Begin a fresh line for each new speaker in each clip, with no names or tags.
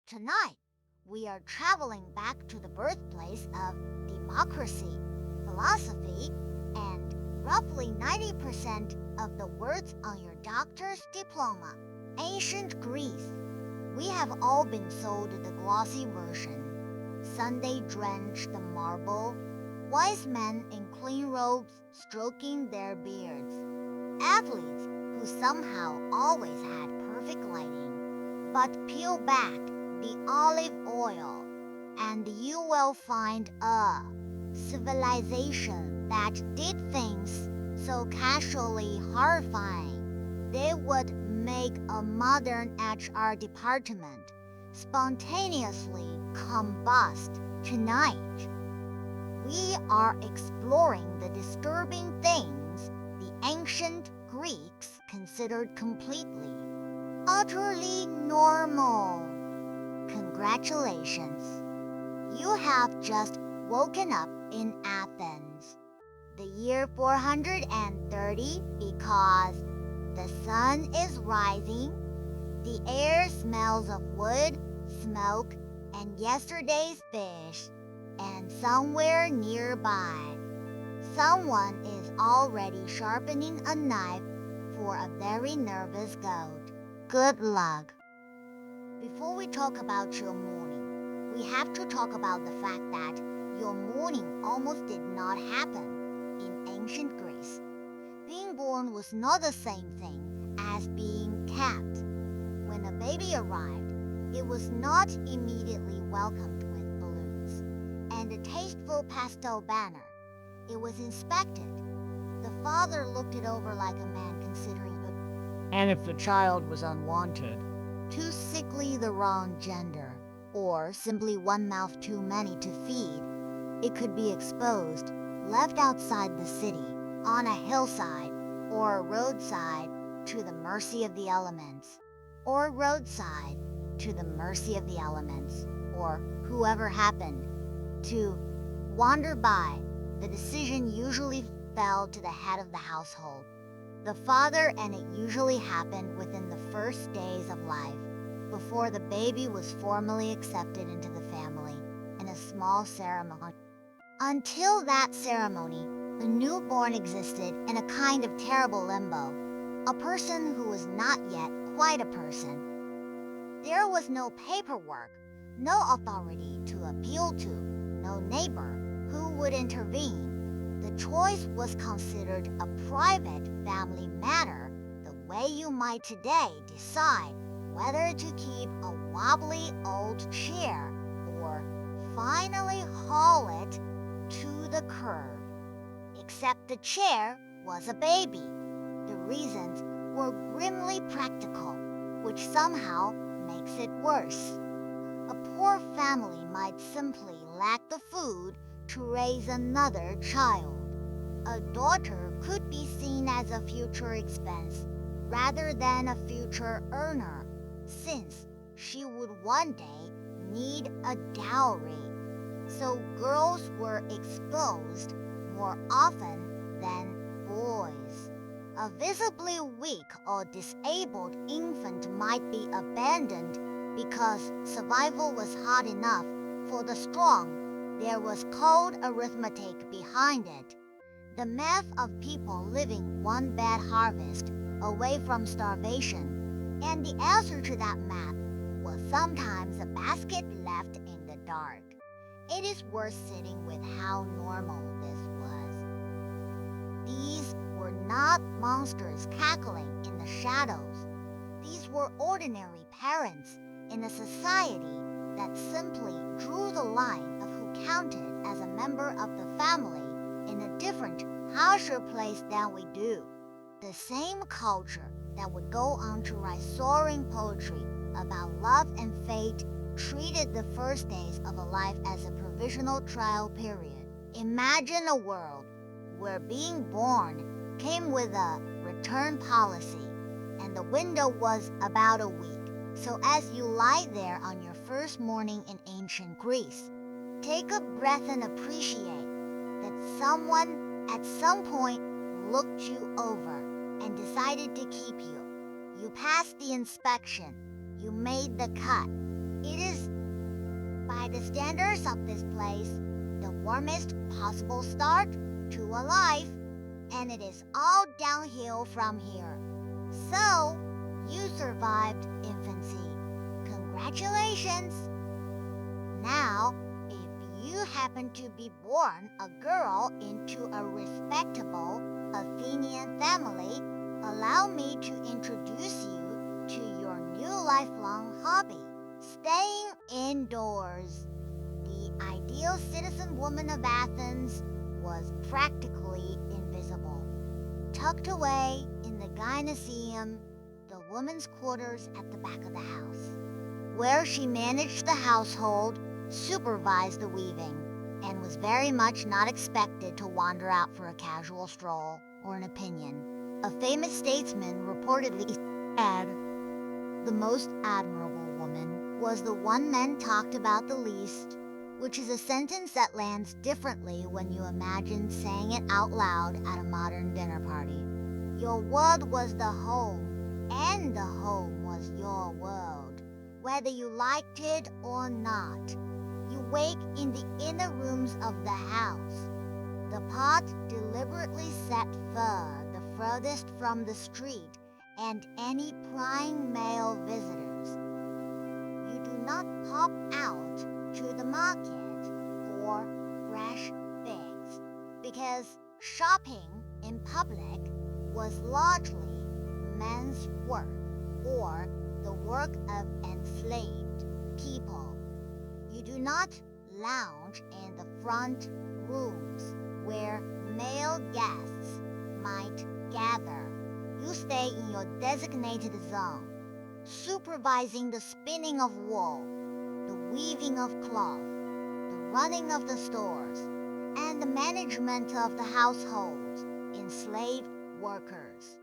Tonight, we are traveling back to the birthplace of democracy, philosophy, and roughly 90% of the words on your doctor's diploma. Ancient Greece. We have all been sold the glossy version. Sunday-drenched marble, wise men in clean robes stroking their beards, athletes who somehow always had perfect lighting. But peel back the olive oil, and you will find a civilization that did things so casually horrifying they would make a modern HR department spontaneously combust. Tonight, we are exploring the disturbing things the ancient Greeks considered completely, utterly normal. Congratulations. You have just woken up in Athens, the year 430, because the sun is rising, the air smells of wood, smoke, and yesterday's fish, and somewhere nearby, someone is already sharpening a knife for a very nervous goat. Good luck. Before we talk about your morning, we have to talk about the fact that your morning almost did not happen in ancient Greece. Being born was not the same thing as being kept. When a baby arrived, it was not immediately welcomed with balloons and a tasteful pastel banner. It was inspected. The father looked it over like a man considering it.
And if the child was unwanted,
Too sickly the wrong gender, or simply one mouth too many to feed, it could be exposed, left outside the city, on a hillside, or a roadside, to the mercy of the elements. Or roadside, to the mercy of the elements, or whoever happened to wander by. The decision usually fell to the head of the household, the father, and it usually happened within the first days of life, before the baby was formally accepted into the family in a small ceremony. Until that ceremony, the newborn existed in a kind of terrible limbo, a person who was not yet quite a person. There was no paperwork, no authority to appeal to, no neighbor who would intervene. The choice was considered a private family matter, the way you might today decide whether to keep a wobbly old chair or finally haul it to the curb. Except the chair was a baby. The reasons were grimly practical, which somehow makes it worse. A poor family might simply lack the food to raise another child. A daughter could be seen as a future expense rather than a future earner, since she would one day need a dowry. So girls were exposed more often than boys. A visibly weak or disabled infant might be abandoned because survival was hard enough for the strong. There was cold arithmetic behind it. The math of people living one bad harvest away from starvation, and the answer to that math was sometimes a basket left in the dark. It is worth sitting with how normal this was. These were not monsters cackling in the shadows. These were ordinary parents in a society that simply drew the line of who counted as a member of the family in a different, harsher place than we do. The same culture that would go on to write soaring poetry about love and fate treated the first days of a life as a provisional trial period. Imagine a world where being born came with a return policy, and the window was about a week. So as you lie there on your first morning in ancient Greece, take a breath and appreciate that someone at some point looked you over and decided to keep you. You passed the inspection. You made the cut. It is By the standards of this place, the warmest possible start to a life, and it is all downhill from here. So, you survived infancy. Congratulations! Now, if you happen to be born a girl into a respectable Athenian family, allow me to introduce you to your new lifelong hobby, staying indoors. The ideal citizen woman of Athens was practically invisible. Tucked away in the gyneceum, the woman's quarters at the back of the house, where she managed the household, supervised the weaving, and was very much not expected to wander out for a casual stroll or an opinion. A famous statesman reportedly said, "The most admirable woman was the one men talked about the least," which is a sentence that lands differently when you imagine saying it out loud at a modern dinner party. Your world was the home, and the home was your world, whether you liked it or not. You wake in the inner rooms of the house. The pot deliberately set the furthest from the street and any prying male visitors. You do not pop out to the market for fresh figs, because shopping in public was largely men's work or the work of enslaved people. You do not lounge in the front rooms where male guests might gather. You stay in your designated zone, supervising the spinning of wool, the weaving of cloth, the running of the stores, and the management of the household, enslaved workers.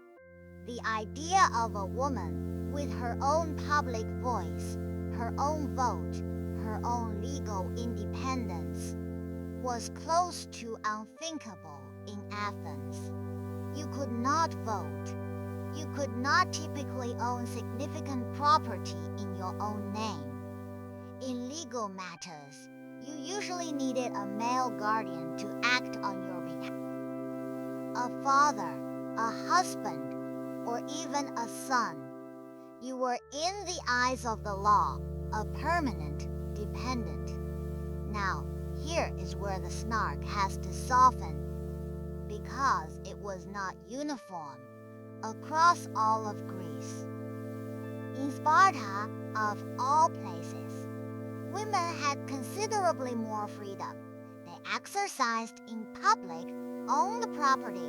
The idea of a woman with her own public voice, her own vote, her own legal independence was close to unthinkable in Athens. You could not vote. You could not typically own significant property in your own name. In legal matters, you usually needed a male guardian to act on your behalf. A father, a husband, or even a son. You were in the eyes of the law, a permanent dependent. Now, here is where the snark has to soften, because it was not uniform across all of Greece. In Sparta, of all places, women had considerably more freedom. They exercised in public, owned property,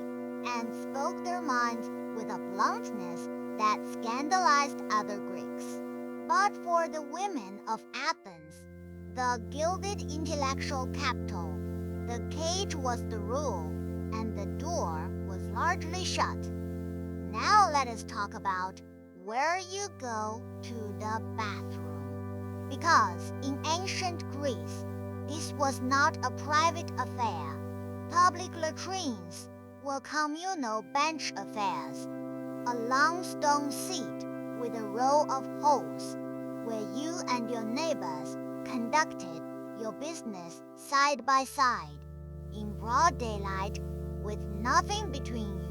and spoke their minds with a bluntness that scandalized other Greeks. But for the women of Athens, the gilded intellectual capital, the cage was the rule, and the door was largely shut. Now let us talk about where you go to the bathroom. Because in ancient Greece, this was not a private affair. Public latrines were communal bench affairs, a long stone seat with a row of holes where you and your neighbors conducted your business side by side, in broad daylight, with nothing between you.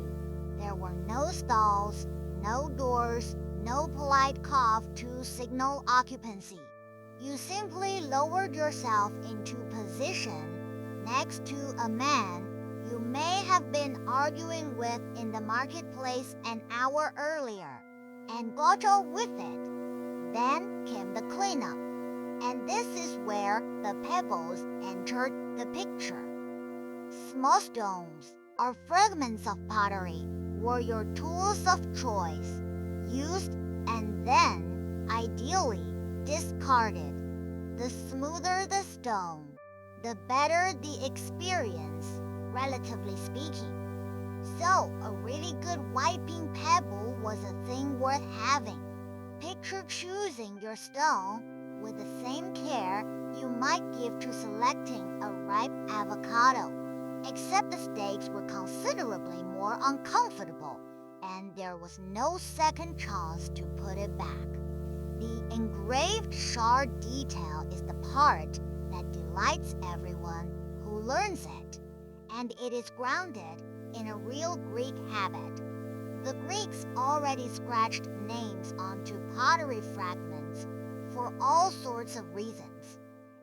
There were no stalls, no doors, no polite cough to signal occupancy. You simply lowered yourself into position next to a man you may have been arguing with in the marketplace an hour earlier, and got on with it. Then came the cleanup, and this is where the pebbles entered the picture. Small stones or fragments of pottery were your tools of choice, used and then, ideally, discarded. The smoother the stone, the better the experience, relatively speaking. So, a really good wiping pebble was a thing worth having. Picture choosing your stone with the same care you might give to selecting a ripe avocado, except the stakes were considerably more uncomfortable, and there was no second chance to put it back. The engraved shard detail is the part delights everyone who learns it, and it is grounded in a real Greek habit. The Greeks already scratched names onto pottery fragments for all sorts of reasons,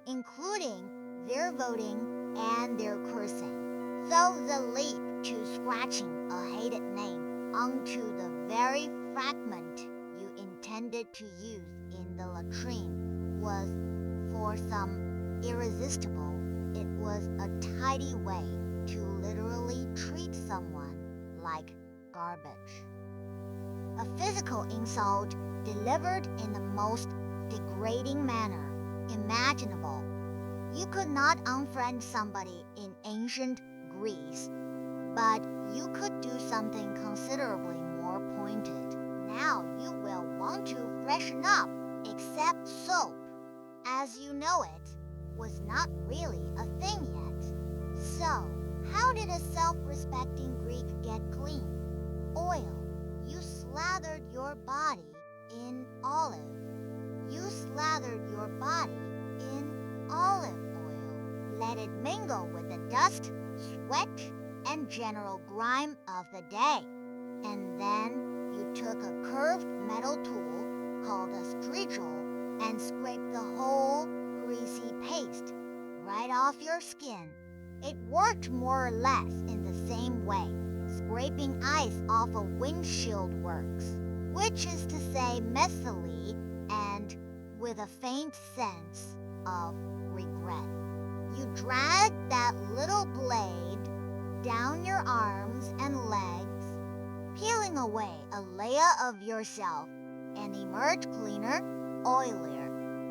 including their voting and their cursing. So the leap to scratching a hated name onto the very fragment you intended to use in the latrine was, for some, irresistible. It was a tidy way to literally treat someone like garbage. A physical insult delivered in the most degrading manner imaginable. You could not unfriend somebody in ancient Greece, but you could do something considerably more pointed. Now you will want to freshen up, except soap, as you know it, was not really a thing yet. So, how did a self-respecting Greek get clean? Oil. You slathered your body in olive. You slathered your body in olive oil. Let it mingle with the dust, sweat, and general grime of the day. And then you took a curved metal tool called a strigil and scraped the whole greasy paste right off your skin. It worked more or less in the same way scraping ice off a windshield works, which is to say messily and with a faint sense of regret. You dragged that little blade down your arms and legs, peeling away a layer of yourself, and emerged cleaner, oilier,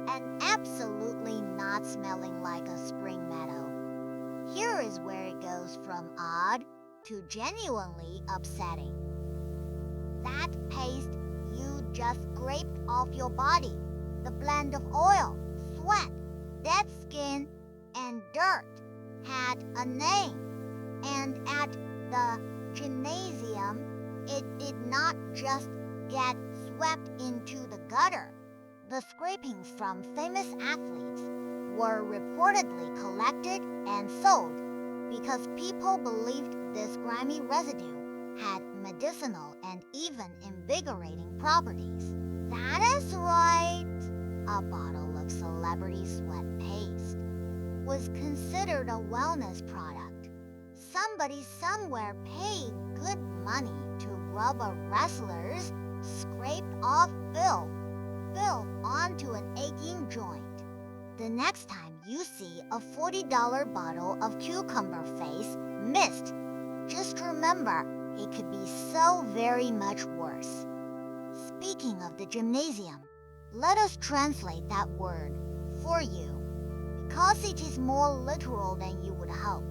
and absolutely not smelling like a spring meadow. Here is where it goes from odd to genuinely upsetting. That paste you just scraped off your body, the blend of oil, sweat, dead skin, and dirt, had a name. And at the gymnasium, it did not just get swept into the gutter. The scrapings from famous athletes were reportedly collected and sold because people believed this grimy residue had medicinal and even invigorating properties. That is right. A bottle of celebrity sweat paste was considered a wellness product. Somebody somewhere paid good money to rub a wrestler's scraped off filth onto an aching joint. The next time you see a $40 bottle of cucumber face mist, just remember it could be so very much worse. Speaking of the gymnasium, let us translate that word for you, because it is more literal than you would hope.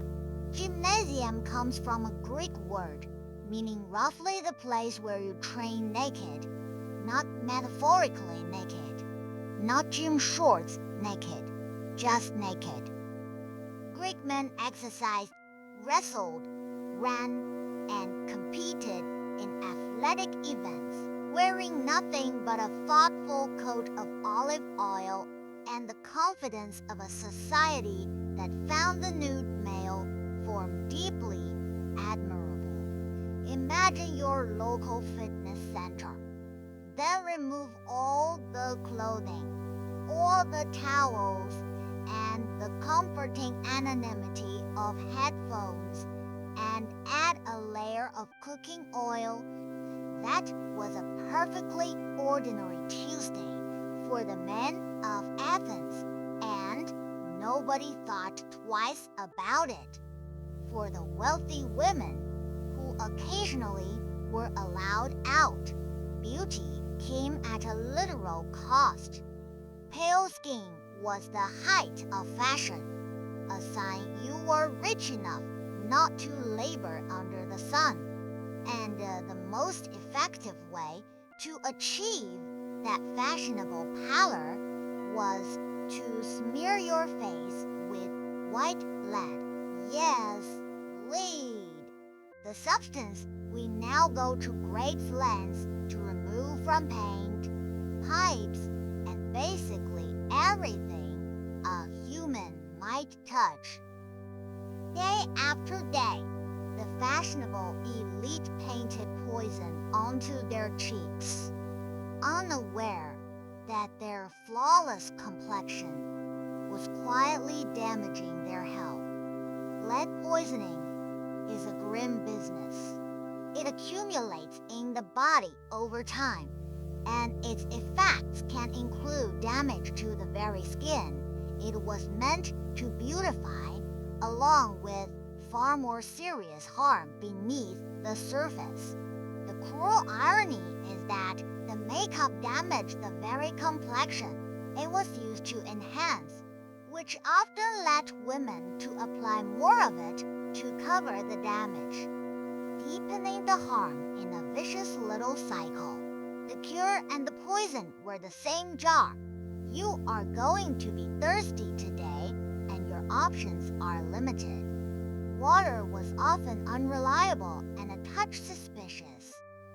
Gymnasium comes from a Greek word meaning roughly the place where you train naked, not metaphorically naked, not gym shorts naked, just naked. Greek men exercised, wrestled, ran, and competed in athletic events, wearing nothing but a thoughtful coat of olive oil and the confidence of a society that found the nude male form deeply admirable. Imagine your local fitness center. Then remove all the clothing, all the towels, and the comforting anonymity of headphones, and add a layer of cooking oil. That was a perfectly ordinary Tuesday for the men of Athens, and nobody thought twice about it. For the wealthy women who occasionally were allowed out, beauty came at a literal cost. Pale skin was the height of fashion, a sign you were rich enough not to labor under the sun. And the most effective way to achieve that fashionable pallor was to smear your face with white lead. Yes, lead. The substance we now go to great lengths to remove from paint, pipes, and basically everything a human might light touch. Day after day, the fashionable elite painted poison onto their cheeks, unaware that their flawless complexion was quietly damaging their health. Lead poisoning is a grim business. It accumulates in the body over time, and its effects can include damage to the very skin it was meant to beautify, along with far more serious harm beneath the surface. The cruel irony is that the makeup damaged the very complexion it was used to enhance, which often led women to apply more of it to cover the damage, deepening the harm in a vicious little cycle. The cure and the poison were the same jar. You are going to be thirsty today, and your options are limited. Water was often unreliable and a touch suspicious,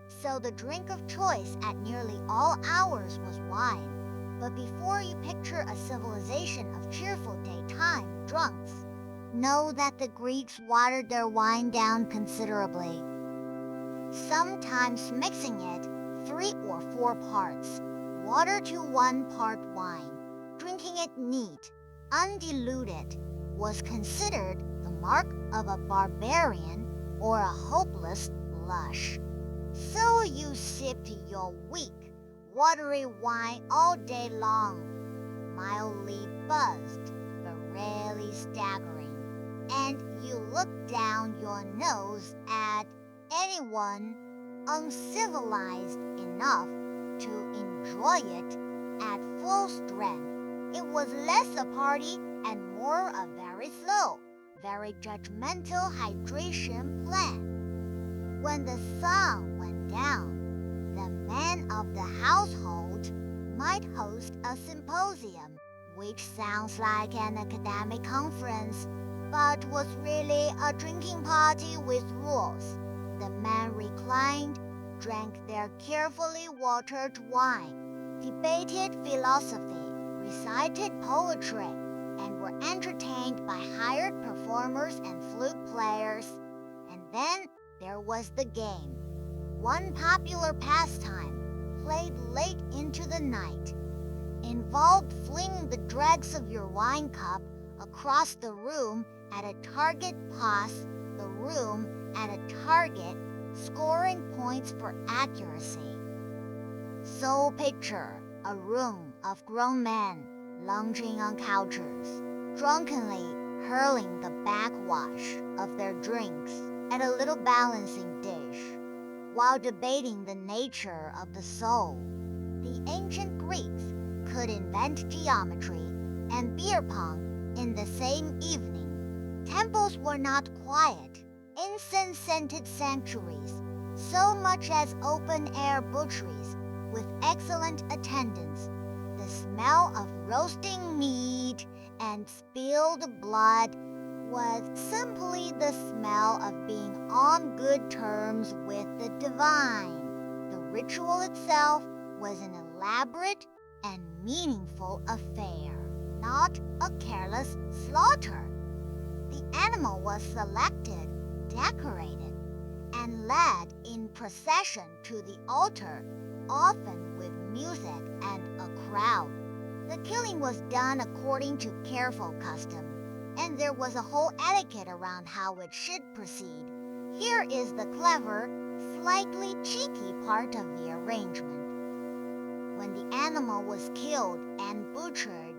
so the drink of choice at nearly all hours was wine. But before you picture a civilization of cheerful daytime drunks, know that the Greeks watered their wine down considerably, sometimes mixing it 3 or 4 parts, water to 1 part wine. Drinking it neat, undiluted, was considered the mark of a barbarian or a hopeless lush. So you sipped your weak, watery wine all day long, mildly buzzed, but rarely staggering, and you looked down your nose at anyone uncivilized enough to enjoy it at full strength. It was less a party and more a very slow, very judgmental hydration plan. When the sun went down, the men of the household might host a symposium, which sounds like an academic conference, but was really a drinking party with rules. The men reclined, drank their carefully watered wine, debated philosophy, recited poetry, and were entertained by hired performers and flute players. And then there was the game, one popular pastime, played late into the night, involved flinging the dregs of your wine cup across the room at a target pass, the room at a target, scoring points for accuracy. So picture a room of grown men lounging on couches, drunkenly hurling the backwash of their drinks at a little balancing dish, while debating the nature of the soul. The ancient Greeks could invent geometry and beer pong in the same evening. Temples were not quiet, incense-scented sanctuaries, so much as open-air butcheries with excellent attendance. The smell of roasting meat and spilled blood was simply the smell of being on good terms with the divine. The ritual itself was an elaborate and meaningful affair, not a careless slaughter. The animal was selected, decorated, and led in procession to the altar, often with music and a crowd. The killing was done according to careful custom, and there was a whole etiquette around how it should proceed. Here is the clever, slightly cheeky part of the arrangement. When the animal was killed and butchered,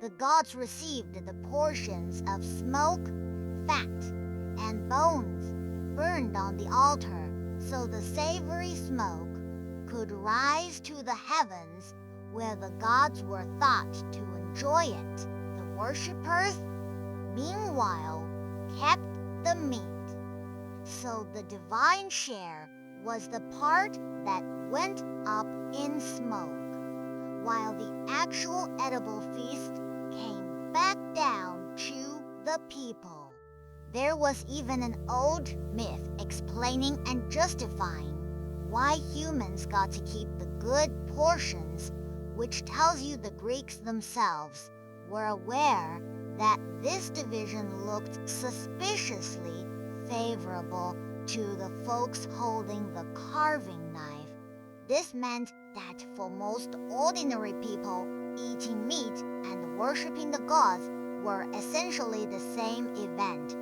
the gods received the portions of smoke, fat, and bones burned on the altar, so the savory smoke could rise to the heavens where the gods were thought to enjoy it. The worshippers, meanwhile, kept the meat. So the divine share was the part that went up in smoke, while the actual edible feast came back down to the people. There was even an old myth explaining and justifying why humans got to keep the good portions, which tells you the Greeks themselves were aware that this division looked suspiciously favorable to the folks holding the carving knife. This meant that for most ordinary people, eating meat and worshipping the gods were essentially the same event.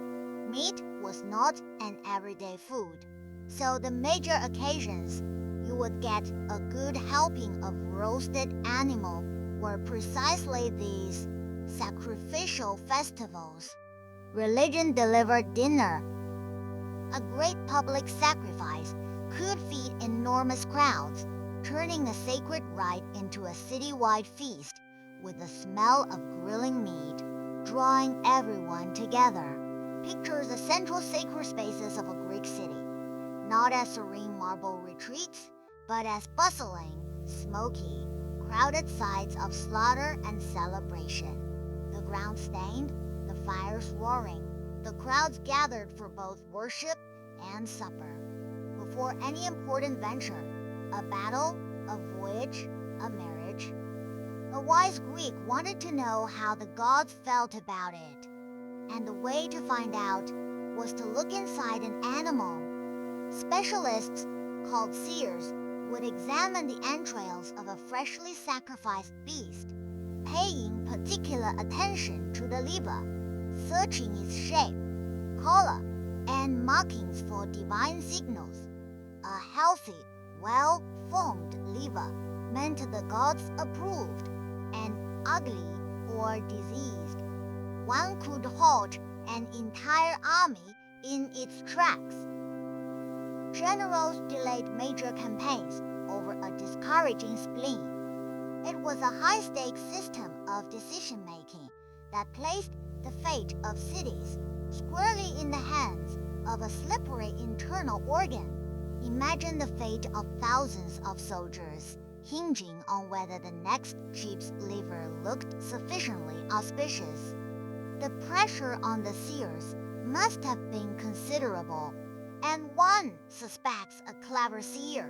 Meat was not an everyday food, so the major occasions you would get a good helping of roasted animal were precisely these sacrificial festivals. Religion delivered dinner. A great public sacrifice could feed enormous crowds, turning a sacred rite into a citywide feast with the smell of grilling meat, drawing everyone together. Picture the central sacred spaces of a Greek city, not as serene marble retreats, but as bustling, smoky, crowded sites of slaughter and celebration. The ground stained, the fires roaring, the crowds gathered for both worship and supper. Before any important venture, a battle, a voyage, a marriage, a wise Greek wanted to know how the gods felt about it. And the way to find out was to look inside an animal. Specialists, called seers, would examine the entrails of a freshly sacrificed beast, paying particular attention to the liver, searching its shape, color, and markings for divine signals. A healthy, well-formed liver meant the gods approved, and ugly or diseased, one could halt an entire army in its tracks. Generals delayed major campaigns over a discouraging spleen. It was a high-stakes system of decision-making that placed the fate of cities squarely in the hands of a slippery internal organ. Imagine the fate of thousands of soldiers hinging on whether the next sheep's liver looked sufficiently auspicious. The pressure on the seers must have been considerable, and one suspects a clever seer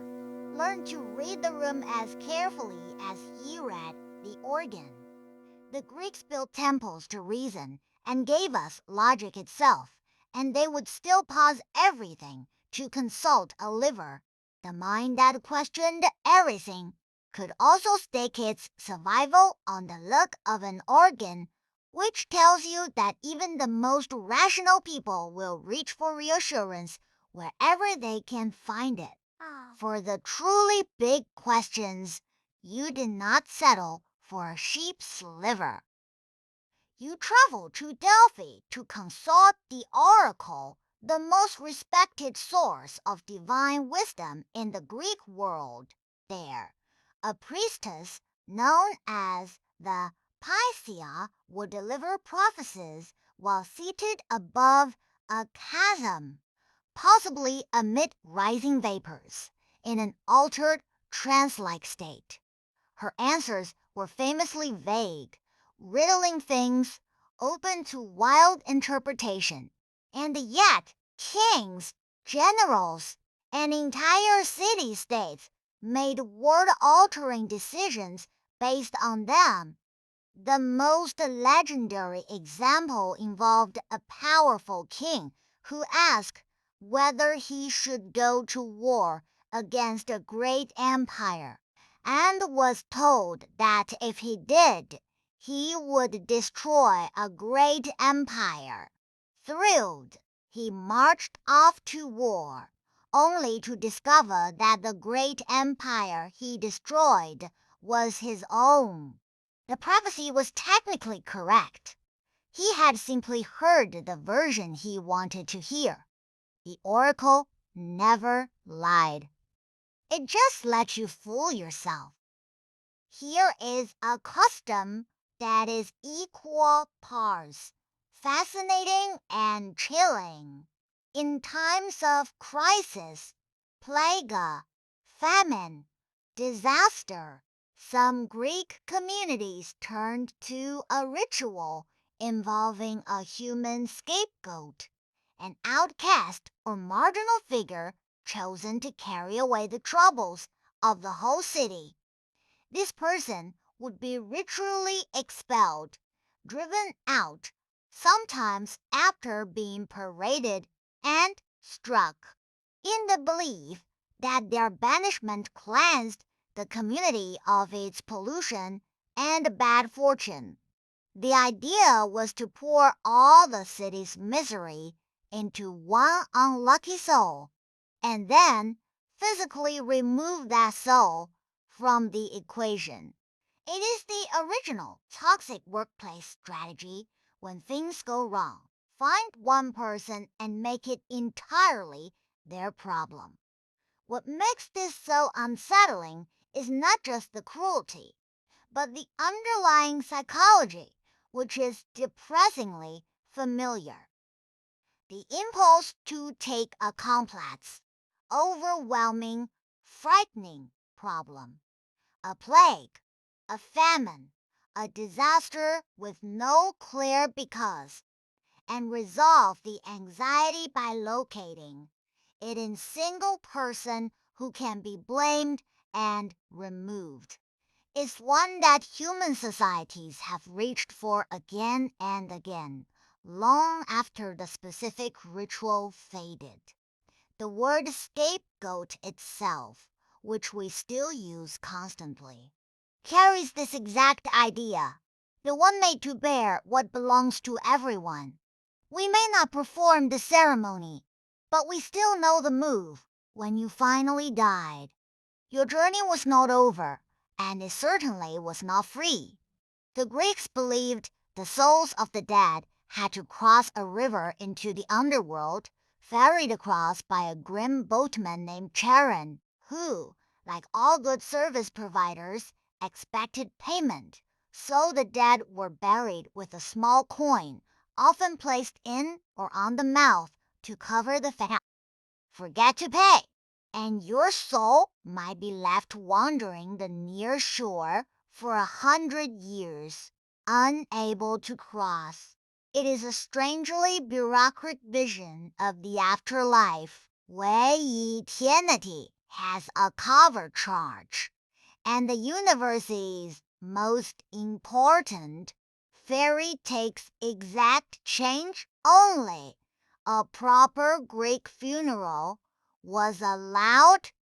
learned to read the room as carefully as he read the organ. The Greeks built temples to reason and gave us logic itself, and they would still pause everything to consult a liver. The mind that questioned everything could also stake its survival on the look of an organ, which tells you that even the most rational people will reach for reassurance wherever they can find it. For the truly big questions, you did not settle for a sheep's liver. You traveled to Delphi to consult the oracle, the most respected source of divine wisdom in the Greek world. There, a priestess known as the Pythia would deliver prophecies while seated above a chasm, possibly amid rising vapors, in an altered, trance-like state. Her answers were famously vague, riddling things open to wild interpretation. And yet, kings, generals, and entire city-states made world-altering decisions based on them. The most legendary example involved a powerful king who asked whether he should go to war against a great empire, and was told that if he did, he would destroy a great empire. Thrilled, he marched off to war, only to discover that the great empire he destroyed was his own. The prophecy was technically correct. He had simply heard the version he wanted to hear. The oracle never lied. It just let you fool yourself. Here is a custom that is equal parts fascinating and chilling. In times of crisis, plague, famine, disaster, some Greek communities turned to a ritual involving a human scapegoat, an outcast or marginal figure chosen to carry away the troubles of the whole city. This person would be ritually expelled, driven out, sometimes after being paraded and struck, in the belief that their banishment cleansed the community of its pollution and bad fortune. The idea was to pour all the city's misery into one unlucky soul, and then physically remove that soul from the equation. It is the original toxic workplace strategy. When things go wrong, find one person and make it entirely their problem. What makes this so unsettling is not just the cruelty, but the underlying psychology, which is depressingly familiar. The impulse to take a complex, overwhelming, frightening problem, a plague, a famine, a disaster with no clear because, and resolve the anxiety by locating it in single person who can be blamed and removed, is one that human societies have reached for again and again, long after the specific ritual faded. The word scapegoat itself, which we still use constantly, carries this exact idea, the one made to bear what belongs to everyone. We may not perform the ceremony, but we still know the move. When you finally died, your journey was not over, and it certainly was not free. The Greeks believed the souls of the dead had to cross a river into the underworld, ferried across by a grim boatman named Charon, who, like all good service providers, expected payment. So the dead were buried with a small coin, often placed in or on the mouth to cover the fat. Forget to pay, and your soul might be left wandering the near shore for 100 years, unable to cross. It is a strangely bureaucratic vision of the afterlife. 唯一 eternity has a cover charge, and the universe's most important fairy takes exact change only. A proper Greek funeral was a loud,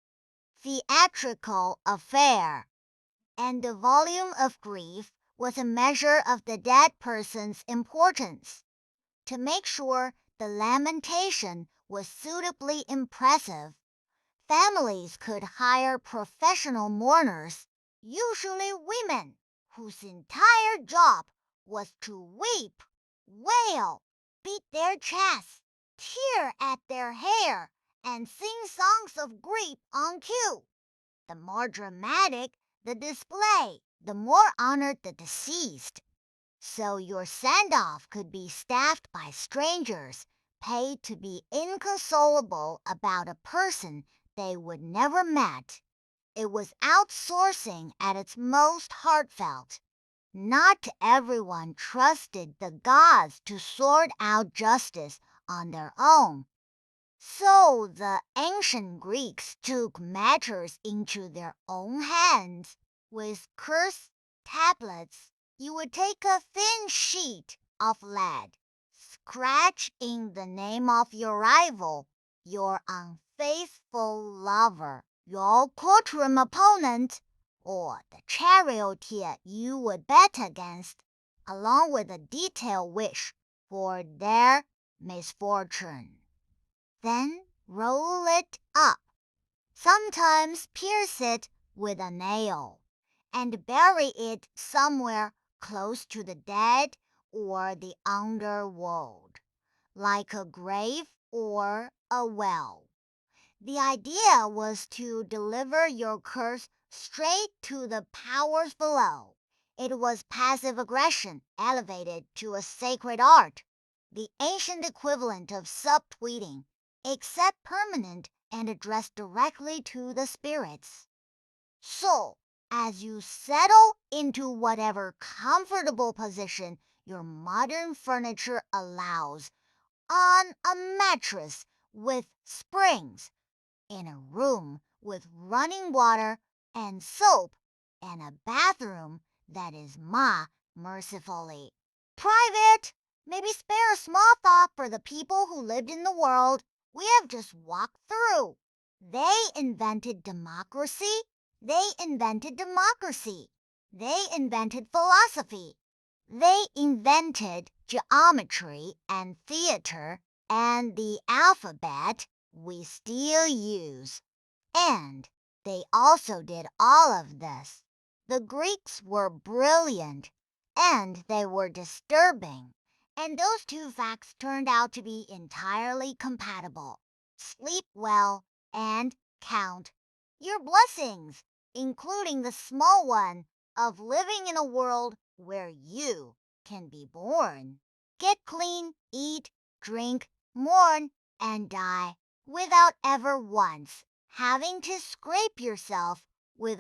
theatrical affair, and the volume of grief was a measure of the dead person's importance. To make sure the lamentation was suitably impressive, families could hire professional mourners, usually women, whose entire job was to weep, wail, beat their chests, tear at their hair, and sing songs of grief on cue. The more dramatic the display, the more honored the deceased. So your send-off could be staffed by strangers, paid to be inconsolable about a person they would never met. It was outsourcing at its most heartfelt. Not everyone trusted the gods to sort out justice on their own. So the ancient Greeks took matters into their own hands. With curse tablets, you would take a thin sheet of lead, scratch in the name of your rival, your unfaithful lover, your courtroom opponent, or the charioteer you would bet against, along with a detailed wish for their misfortune. Then roll it up, sometimes pierce it with a nail, and bury it somewhere close to the dead or the underworld, like a grave or a well. The idea was to deliver your curse straight to the powers below. It was passive aggression elevated to a sacred art, the ancient equivalent of subtweeting, except permanent and addressed directly to the spirits. So, as you settle into whatever comfortable position your modern furniture allows, on a mattress with springs, in a room with running water and soap, and a bathroom that is ma mercifully Private! Maybe spare a small thought for the people who lived in the world we have just walked through. They invented democracy. They invented democracy. They invented philosophy. They invented geometry and theater and the alphabet we still use. And they also did all of this. The Greeks were brilliant, and they were disturbing. And those two facts turned out to be entirely compatible. Sleep well and count your blessings, including the small one of living in a world where you can be born. Get clean, eat, drink, mourn, and die without ever once having to scrape yourself